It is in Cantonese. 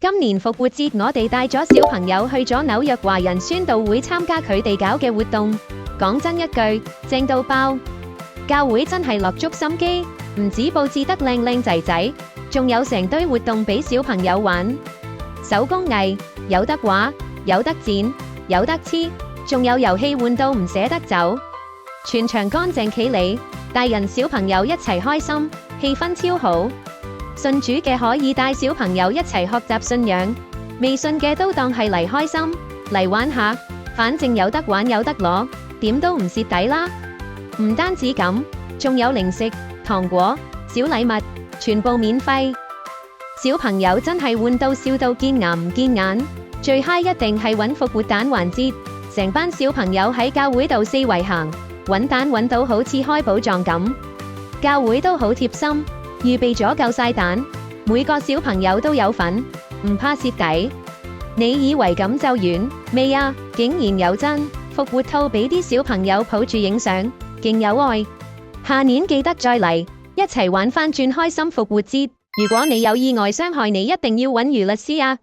今年復活節，我哋帶咗小朋友去咗紐約華人宣道會參加佢哋搞嘅活動。講真一句，正到爆！教會真係落足心機，唔止佈置得靚靚仔仔，仲有成堆活動俾小朋友玩。手工藝有得畫，有得剪，有得黐，仲有遊戲玩到唔捨得走。全場乾淨企理，大人小朋友一齊開心，氣氛超好。信主嘅可以帶小朋友一齊學習信仰，未信嘅都當係嚟開心，嚟玩下，反正有得玩有得攞，點都唔蝕底啦。唔單止咁，仲有零食、糖果、小禮物，全部免費。小朋友真係玩到笑到見牙唔見眼，最嗨一定係揾復活蛋環節，成班小朋友喺教會度四圍行，揾蛋揾到好似開寶藏咁。教會都好貼心，預備咗夠晒蛋，每個小朋友都有份，唔怕蝕底。你以為咁就完未啊？竟然有真復活兔俾啲小朋友抱住影相，勁有愛。下年記得再嚟，一齊玩返轉開心復活節。如果你有意外傷害你，一定要揾余律師啊！